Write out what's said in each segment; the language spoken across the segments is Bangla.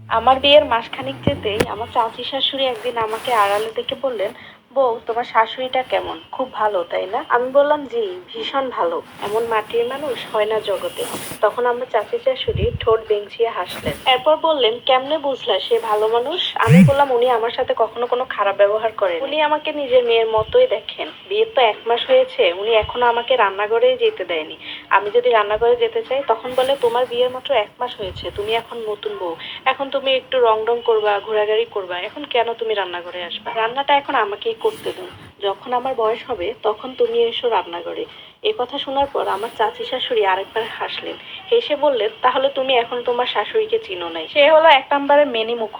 আমার বিয়ের মাসখানেক যেতেই আমার চাচি শাশুড়ি একদিন আমাকে আড়ালে দেখে বললেন, বউ তোমার শাশুড়িটা কেমন, খুব ভালো তাই না? আমি বললাম, জি ভীষণ ভালো, এমন মাটির মানুষ হয় না জগতে। তখন আমার চাচি শাশুড়ি ঠোঁট বেঁচিয়ে হাসলেন, এরপর বললেন, কেমনে বুঝলা সে ভালো মানুষ? আমি বললাম, উনি আমার সাথে কখনো কোনো খারাপ ব্যবহার করেন, উনি আমাকে নিজের মেয়ের মতোই দেখেন। বিয়ের তো 1 মাস হয়েছে, উনি এখনো আমাকে রান্নাঘরেই যেতে দেয়নি। আমি যদি রান্নাঘরে যেতে চাই তখন বলে, তোমার বিয়ের মাত্র 1 মাস হয়েছে, তুমি এখন নতুন বউ, এখন তুমি একটু রং রং করবা, ঘোরাঘুরি করবা, এখন কেন তুমি রান্নাঘরে আসবা? রান্নাটা এখন আমাকেই করতে দাও, যখন আমার বয়স হবে তখন তুমি এসো রান্নাঘরে। এ কথা শোনার পর আমার চাচি শাশুড়ি আরেকবার হাসলেন, হেসে বললেন, তাহলে তুমি এখন তোমার শাশুড়িকে চিনো নাই, সে হলো 1 নম্বরের মেনিমুখ।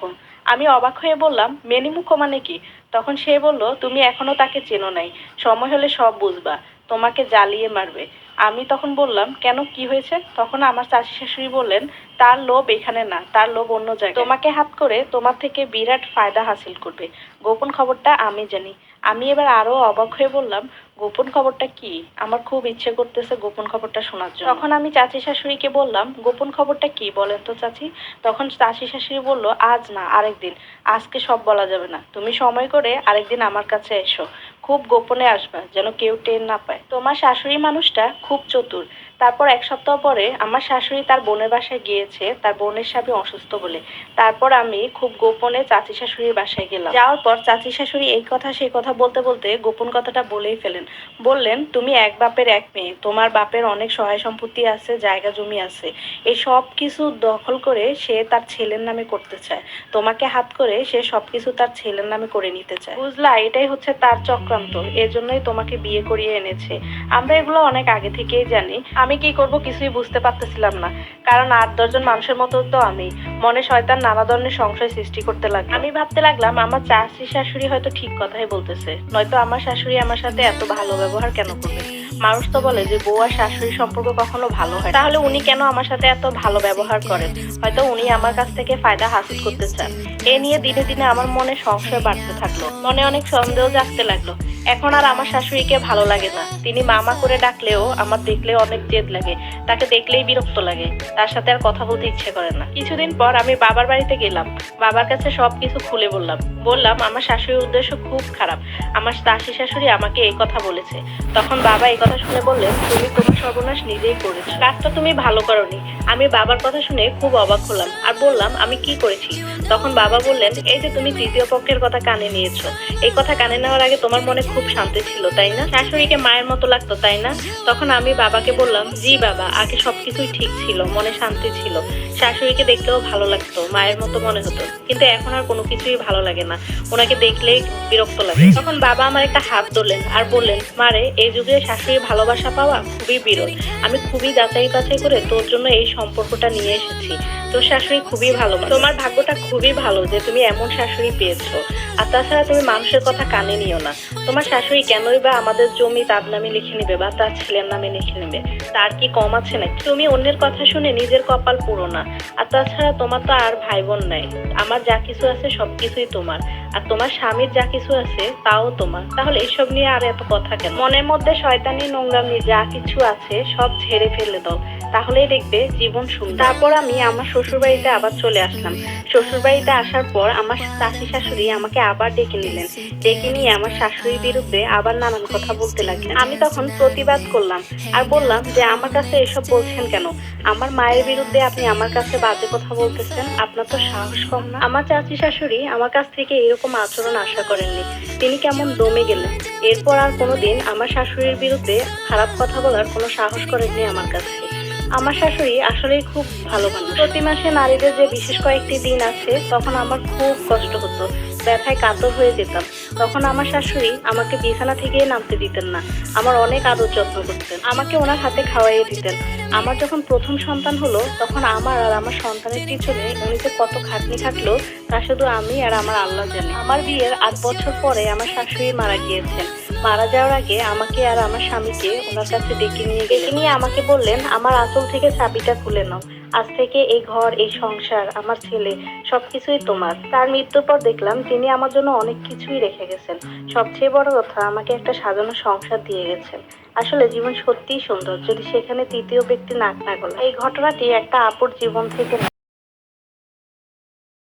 আমি অবাক হয়ে বললাম, মেনিমুখ মানে কি? তখন সে বলল, তুমি এখনো তাকে চেনো নাই, সময় হলে সব বুঝবা, তোমাকে জ্বালিয়ে মারবে। আমি তখন বললাম, কেন, কি হয়েছে? তখন আমার চাচি শাশুড়ি বললেন, তার লোভ এখানে না, তার লোভ অন্য জায়গায়, তোমাকে হাত করে তোমার থেকে বিরাট ফায়দা হাসিল করবে। গোপন খবরটা আমি জানি। আমি এবার আরো অবাক হয়ে বললাম, গোপন খবরটা কি? আমার খুব ইচ্ছে করতেছে গোপন খবরটা শোনার জন্য। তখন আমি চাচি শাশুড়িকে বললাম, গোপন খবরটা কি বলেন তো চাচি? তখন চাচি শাশুড়ি বলল, আজ না, আরেকদিন, আজকে সব বলা যাবে না, তুমি সময় করে আরেকদিন আমার কাছে এসো, খুব গোপনে আসবা, যেন কেউ টের না পায়। তোমার শাশুড়ি মানুষটা খুব চতুর। তারপর 1 সপ্তাহ পরে আমার শাশুড়ি তার বোনের বাসায় গিয়েছে, তার বোনের স্বামী অসুস্থ বলে। তারপর আমি খুব গোপনে চাচি শাশুড়ির বাসায় গেলাম। যাওয়ার পর চাচি শাশুড়ি এই কথা সেই কথা বলতে বলতে গোপন কথাটা বলেই ফেলেন। বললেন, তুমি এক বাপের এক মেয়ে, তোমার বাপের অনেক সহায় সম্পত্তি আছে, জায়গা জমি আছে, এই সব কিছু দখল করে সে তার ছেলের নামে করতে চায়। তোমাকে হাত করে সে সবকিছু তার ছেলের নামে করে নিতে চায়, বুঝলা? এটাই হচ্ছে তার চক্রান্ত, এজন্যই তোমাকে বিয়ে করিয়ে এনেছে। আমরা এগুলো অনেক আগে থেকেই জানি। আমি কি করব কিছুই বুঝতে পারতেছিলাম না, কারণ 8-10 জন মানুষের মতো তো আমি, মনে শয়তান নানা ধরনের সংশয় সৃষ্টি করতে লাগলো। আমি ভাবতে লাগলাম, আমার চাচি শাশুড়ি হয়তো ঠিক কথাই বলতেছে, নয়তো আমার শাশুড়ি আমার সাথে এত ভালো ব্যবহার কেন করবে? মানুষ তো বলে যে বউ আর শাশুড়ির সম্পর্ক কখনো ভালো হয়, তাহলে উনি কেন আমার সাথে এত ভালো ব্যবহার করেন? হয়তো উনি আমার কাছ থেকে ফায়দা হাসিল করতে চান। এ নিয়ে দিনে দিনে আমার মনে সংশয় বাড়তে থাকলো, মনে অনেক সন্দেহ জাগতে লাগলো। এখন আর আমার শাশুড়িকে ভালো লাগে না, তিনি মামা করে ডাকলেও আমার দেখলেও অনেক জেদ লাগে, তাকে দেখলেই বিরক্ত লাগে, তার সাথে আর কথা বলতে ইচ্ছে করে না। কিছুদিন পর আমি বাবার বাড়িতে গেলাম, বাবার কাছে সবকিছু খুলে বললাম আমার শাশুড়ির উদ্দেশ্য খুব খারাপ, আমার চাচি শাশুড়ি আমাকে এই কথা বলেছে। তখন বাবা এই কথা শুনে বললেন, তুমি তোমার সর্বনাশ নিজেই করেছো, কাজটা তুমি ভালো করোনি। আমি বাবার কথা শুনে খুব অবাক হলাম আর বললাম, আমি কি করেছি? তখন বাবা বললেন, এই যে তুমি তৃতীয় পক্ষের কথা কানে নিয়েছো, এই কথা কানে নেওয়ার আগে তোমার মনে খুব শান্তি ছিল তাই না? শাশুড়িকে মায়ের মতো লাগতো তাই না? তখন আমি বাবাকে বললাম, জি বাবা, আগে সবকিছুই ঠিক ছিল, মনে শান্তি ছিল, শাশুড়িকে দেখলেও ভালো লাগতো, মায়ের মতো মনে হতো, কিন্তু এখন আর কোনো কিছুই ভালো লাগে না, ওনাকে দেখলেই বিরক্ত লাগে। তখন বাবা আমার একটা হাত ধরলেন আর বললেন, মারে, এই যুগে শাশুড়ির ভালোবাসা পাওয়া খুবই বিরল, আমি খুবই যাচাই বাছাই করে তোর জন্য এই সম্পর্কটা নিয়ে এসেছি। তোর শাশুড়ি খুবই ভালো, তোমার ভাগ্যটা খুবই ভালো যে তুমি এমন শাশুড়ি পেয়েছো। আর তাছাড়া তুমি মানুষের কথা কানে নিও না, তোমার শাশুড়ি কেনই বা আমাদের জমি তার নামে লিখে নেবে বা তার ছেলের নামে লিখে নেবে? তার কি কম আছে নাকি? তুমি অন্যের কথা শুনে নিজের কপাল পুরো না। আর তাছাড়া তোমার তো আর ভাই বোন নাই, আমার যা কিছু আছে সবকিছুই তোমার, আর তোমার স্বামীর যা কিছু আছে তাও তোমার, তাহলে এসব নিয়ে আর এত কথা কেন? মনের মধ্যে শয়তানি নোংরামি যা কিছু আছে সব ঝেড়ে ফেলে দাও, তাহলেই দেখবে জীবন সুন্দর। তারপর আমি আমার শ্বশুর বাড়িতে আবার চলে আসলাম। শ্বশুর বাড়িতে আসার পর আমার চাচি শাশুড়ি আমাকে আবার ডেকে নিলেন, ডেকে নিয়ে আমার শাশুড়ির বিরুদ্ধে আবার নানান কথা বলতে লাগলেন। আমি তখন প্রতিবাদ করলাম আর বললাম যে আমার কাছে এসব বলছেন কেন? আমার মায়ের বিরুদ্ধে আপনি আমার কাছে বাজে কথা বলতেছেন, আপনার তো সাহস কম না? আমার চাচি শাশুড়ি আমার কাছ থেকে এরকম আচরণ আশা করেননি, তিনি কেমন দমে গেলেন। এরপর আর কোনোদিন আমার শাশুড়ির বিরুদ্ধে খারাপ কথা বলার কোনো সাহস করেননি আমার কাছে। আমার শাশুড়ি আসলেই খুব ভালো মানুষ। প্রতি মাসে নারীদের যে বিশেষ কয়েকটি দিন আছে তখন আমার খুব কষ্ট হতো, ব্যথায় কাতর হয়ে যেতাম। তখন আমার শাশুড়ি আমাকে বিছানা থেকে নামতে দিতেন না, আমার অনেক আদর যত্ন করতেন, আমাকে ওনার হাতে খাওয়াইয়ে দিতেন। আমার যখন প্রথম সন্তান হলো তখন আমার আর আমার সন্তানের পিছনে উনি যে কত খাটনি খাটলো তা শুধু আমি আর আমার আল্লাহ জানে। আমার বিয়ের 8 বছর পরে আমার শাশুড়ি মারা গিয়েছেন। মারা যাওয়ার আগে আমাকে আর আমার স্বামীকে ওনার কাছে ডেকে নিয়ে আমাকে বললেন, আমার আঁচল থেকে চাবিটা খুলে নাও, আজ থেকে এই ঘর, এই সংসার, আমার ছেলে সবকিছুই তোমার। তার মৃত্যুর পর দেখলাম তিনি আমার জন্য অনেক কিছুই রেখে গেছেন, সবচেয়ে বড় কথা আমাকে একটা সাজানো সংসার দিয়ে গেছেন। আসলে জীবন সত্যিই সুন্দর যদি সেখানে তৃতীয় ব্যক্তি নাক না গলায়। এই ঘটনাটি একটা আপুর জীবন থেকে